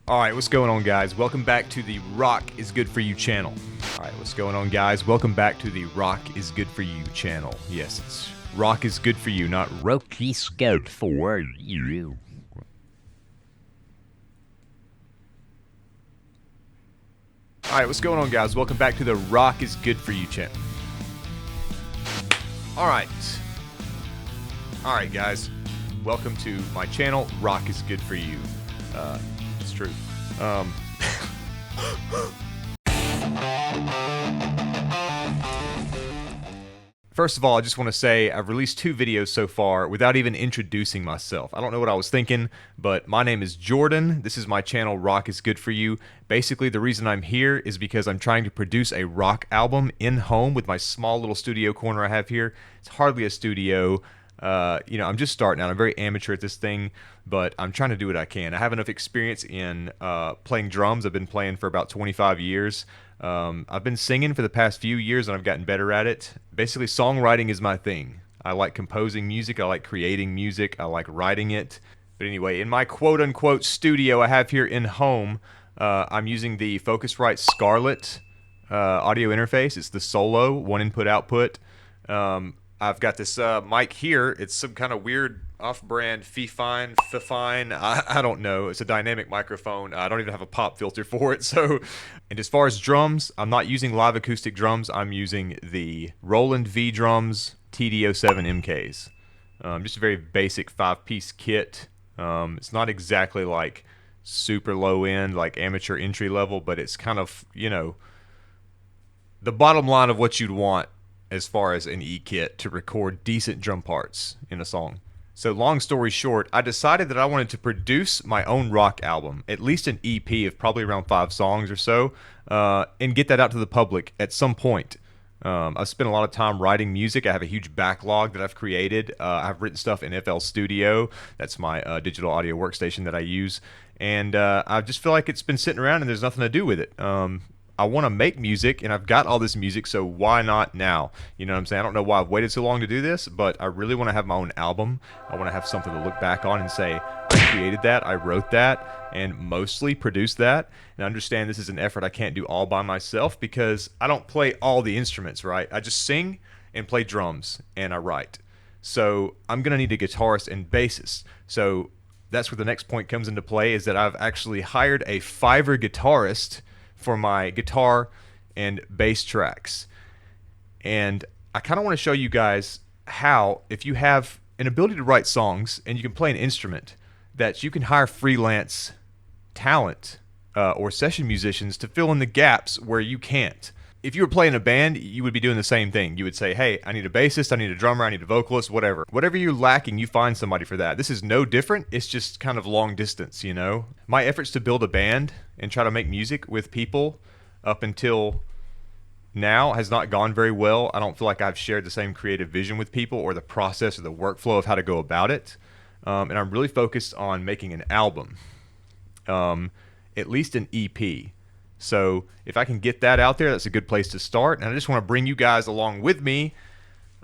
Alright, what's going on, guys? Welcome back to the Rock is Good For You channel. Alright, what's going on, guys? Welcome back to the Rock is Good For You channel. Yes, it's Rock is Good For You, not Rock is good for you. Alright, what's going on, guys? Welcome back to the Rock is Good For You channel. Alright. Alright, guys. Welcome to my channel, Rock is Good For You. It's true. First of all, I just want to say I've released 2 videos so far without even introducing myself. I don't know what I was thinking, but my name is Jordan. This is my channel, Rock is Good For You. Basically, the reason I'm here is because I'm trying to produce a rock album in home with my small little studio corner I have here. It's hardly a studio. I'm just starting out. I'm very amateur at this thing, but I'm trying to do what I can. I have enough experience in playing drums. I've been playing for about 25 years. I've been singing for the past few years, and I've gotten better at it. Basically, songwriting is my thing. I like composing music. I like creating music. I like writing it. But anyway, in my quote-unquote studio I have here in home, I'm using the Focusrite Scarlett audio interface. It's the solo, one input output. I've got this mic here. It's some kind of weird off-brand Fifine. I don't know. It's a dynamic microphone. I don't even have a pop filter for it. And as far as drums, I'm not using live acoustic drums. I'm using the Roland V-drums TD07 MKs. Just a very basic 5-piece kit. It's not exactly like super low end, like amateur entry level, but it's kind of, the bottom line of what you'd want as far as an E-kit to record decent drum parts in a song. So long story short, I decided that I wanted to produce my own rock album, at least an EP of probably around 5 songs or so, and get that out to the public at some point. I've spent a lot of time writing music. I have a huge backlog that I've created. I've written stuff in FL Studio. That's my digital audio workstation that I use. And I just feel like it's been sitting around and there's nothing to do with it. I want to make music, and I've got all this music, so why not now? You know what I'm saying? I don't know why I've waited so long to do this, but I really want to have my own album. I want to have something to look back on and say, I created that, I wrote that, and mostly produced that. And I understand this is an effort I can't do all by myself because I don't play all the instruments, right? I just sing and play drums, and I write. So I'm going to need a guitarist and bassist. So that's where the next point comes into play, is that I've actually hired a Fiverr guitarist for my guitar and bass tracks. And I kind of want to show you guys how, if you have an ability to write songs and you can play an instrument, that you can hire freelance talent or session musicians to fill in the gaps where you can't. If you were playing a band, you would be doing the same thing. You would say, hey, I need a bassist, I need a drummer, I need a vocalist, whatever. Whatever you're lacking, you find somebody for that. This is no different. It's just kind of long distance, My efforts to build a band and try to make music with people up until now has not gone very well. I don't feel like I've shared the same creative vision with people or the process or the workflow of how to go about it. And I'm really focused on making an album, at least an EP. So if I can get that out there, that's a good place to start. And I just want to bring you guys along with me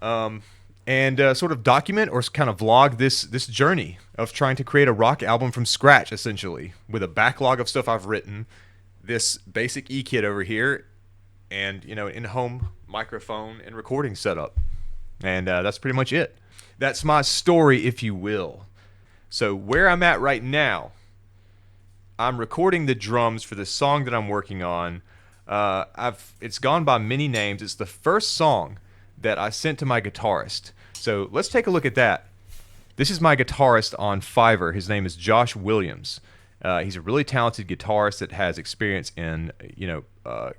and sort of document or kind of vlog this journey of trying to create a rock album from scratch, essentially, with a backlog of stuff I've written, this basic E-kit over here, and an in-home microphone and recording setup. And that's pretty much it. That's my story, if you will. So where I'm at right now, I'm recording the drums for the song that I'm working on. It's gone by many names. It's the first song that I sent to my guitarist. So let's take a look at that. This is my guitarist on Fiverr. His name is Josh Williams. He's a really talented guitarist that has experience in,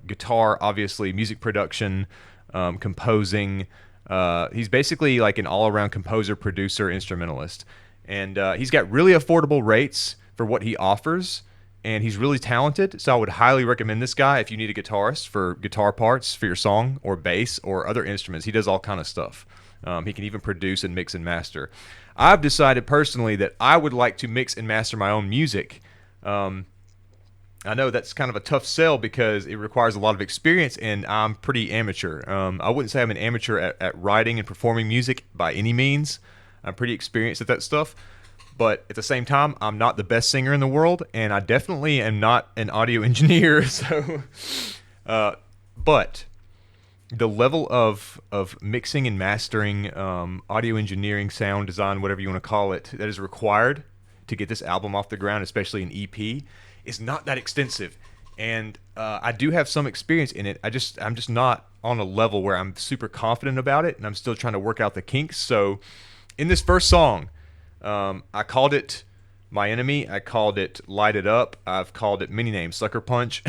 guitar, obviously, music production, composing. He's basically like an all-around composer, producer, instrumentalist. And he's got really affordable rates for what he offers. And he's really talented, so I would highly recommend this guy if you need a guitarist for guitar parts for your song, or bass, or other instruments. He does all kind of stuff. He can even produce and mix and master. I've decided personally that I would like to mix and master my own music. I know that's kind of a tough sell because it requires a lot of experience, and I'm pretty amateur. I wouldn't say I'm an amateur at writing and performing music by any means. I'm pretty experienced at that stuff. But at the same time, I'm not the best singer in the world, and I definitely am not an audio engineer. So, but the level of mixing and mastering, audio engineering, sound design, whatever you want to call it, that is required to get this album off the ground, especially an EP, is not that extensive. And I do have some experience in it. I'm just not on a level where I'm super confident about it, and I'm still trying to work out the kinks. So, in this first song, I called it My Enemy. I called it Light It Up. I've called it many names, Sucker Punch.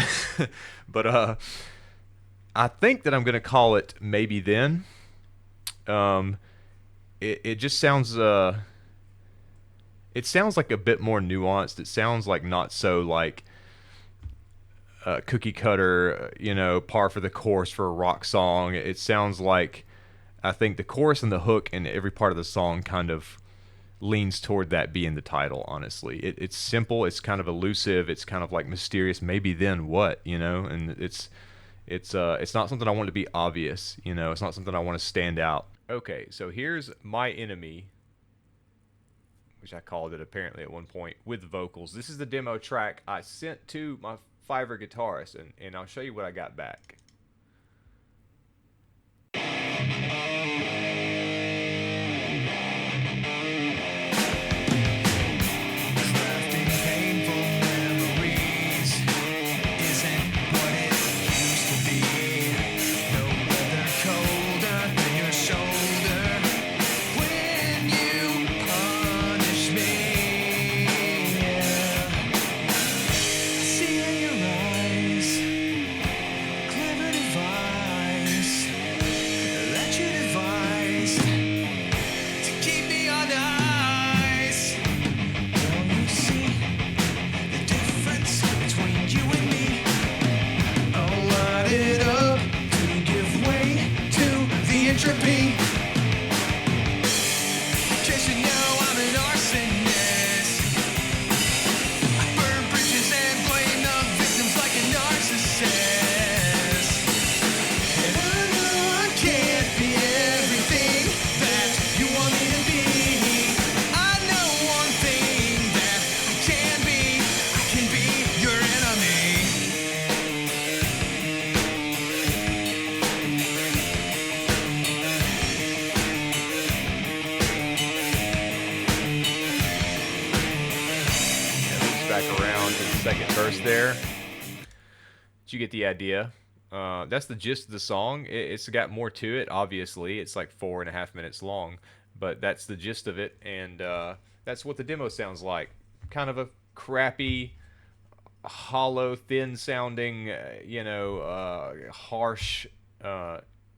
But I think that I'm going to call it Maybe Then. It just sounds it sounds like a bit more nuanced. It sounds like not so like cookie cutter, par for the course for a rock song. It sounds like, I think the chorus and the hook and every part of the song kind of leans toward that being the title. Honestly, it's simple. It's kind of elusive. It's kind of like mysterious. Maybe then what, and it's not something I want to be obvious. It's not something I want to stand out. Okay, so here's My Enemy, which I called it apparently at one point, with vocals. This is the demo track I sent to my Fiverr guitarist, and I'll show you what I got back. Back around to the second verse there. But you get the idea. That's the gist of the song. It's got more to it, obviously. It's like 4.5 minutes long, but that's the gist of it, and that's what the demo sounds like. Kind of a crappy, hollow, thin-sounding, harsh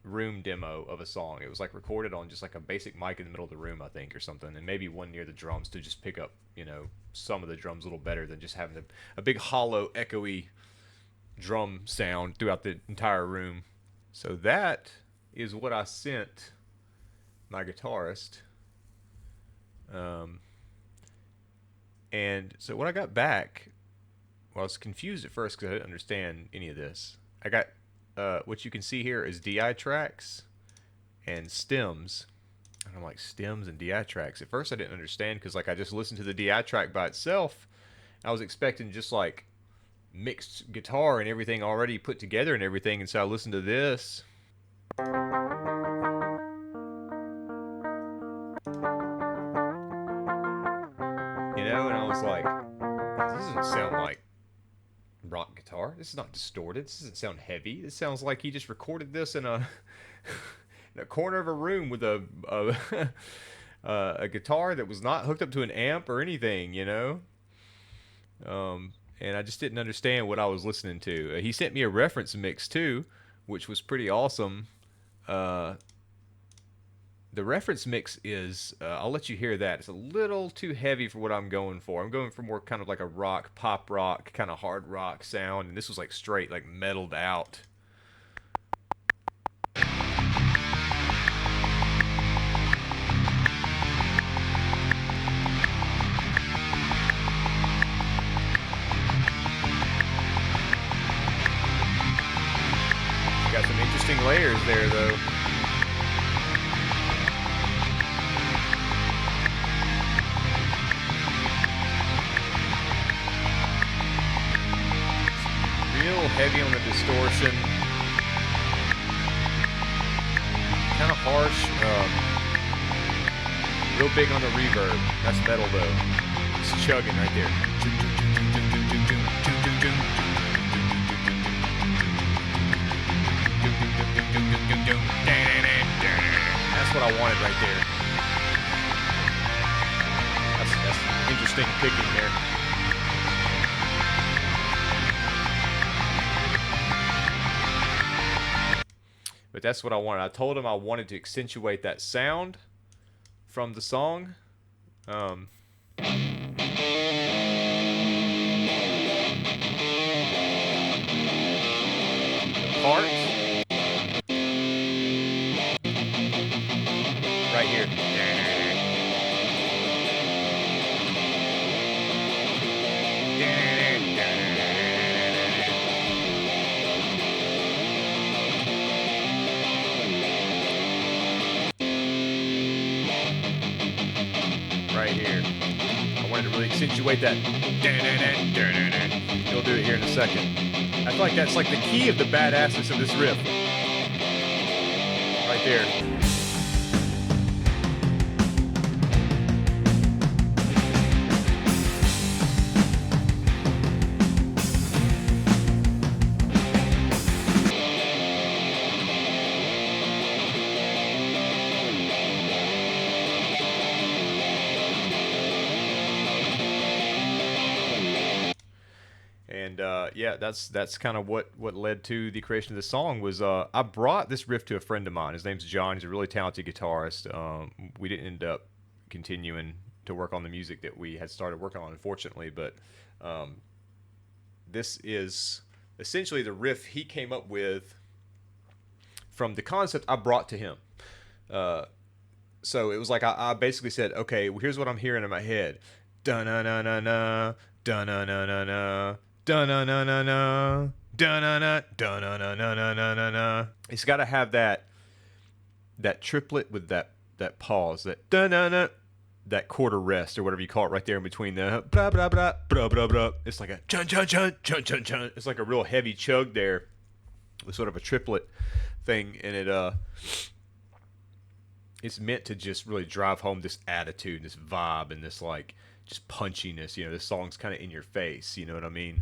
room demo of a song. It was like recorded on just like a basic mic in the middle of the room, I think, or something, and maybe one near the drums to just pick up, some of the drums a little better than just having a big hollow, echoey drum sound throughout the entire room. So that is what I sent my guitarist. And so what I got back, well, I was confused at first because I didn't understand any of this. I got what you can see here is DI tracks and stems. And I'm like, stems and DI tracks. At first I didn't understand because like I just listened to the DI track by itself. I was expecting just like mixed guitar and everything already put together and everything, and so I listened to this. And I was like, this doesn't sound like rock guitar. This is not distorted. This doesn't sound heavy. This sounds like he just recorded this in a in a corner of a room with a guitar that was not hooked up to an amp or anything, and I just didn't understand what I was listening to. He sent me a reference mix too, which was pretty awesome. The reference mix is, I'll let you hear that. It's a little too heavy for what I'm going for. I'm going for more kind of like a rock, pop rock, kind of hard rock sound, and this was like straight, like metaled out. Got some interesting layers there, though. little heavy on the distortion, kind of harsh, real big on the reverb. That's metal though. It's chugging right there. That's what I wanted right there. That's interesting picking there. But that's what I wanted. I told him I wanted to accentuate that sound from the song. Part right here. Right here. I wanted to really accentuate that. You'll do it here in a second. I feel like that's like the key of the badassness of this riff. Right there. And yeah, that's kind of what led to the creation of the song. Was I brought this riff to a friend of mine. His name's John. He's a really talented guitarist. We didn't end up continuing to work on the music that we had started working on, unfortunately. But this is essentially the riff he came up with from the concept I brought to him. So it was like I basically said, okay, well, here's what I'm hearing in my head. Da-na-na-na-na, da-na-na-na-na, da-na-na-na-na, da-na-na, da-na-na-na-na-na-na. It's got to have that triplet with that pause, that da-na-na, that quarter rest or whatever you call it right there in between the blah blah blah blah blah blah. It's like a chun chun chun chun chun chun. It's like a real heavy chug there with sort of a triplet thing, and it's meant to just really drive home this attitude, this vibe, and this like just punchiness. You know, this song's kind of in your face. You know what I mean?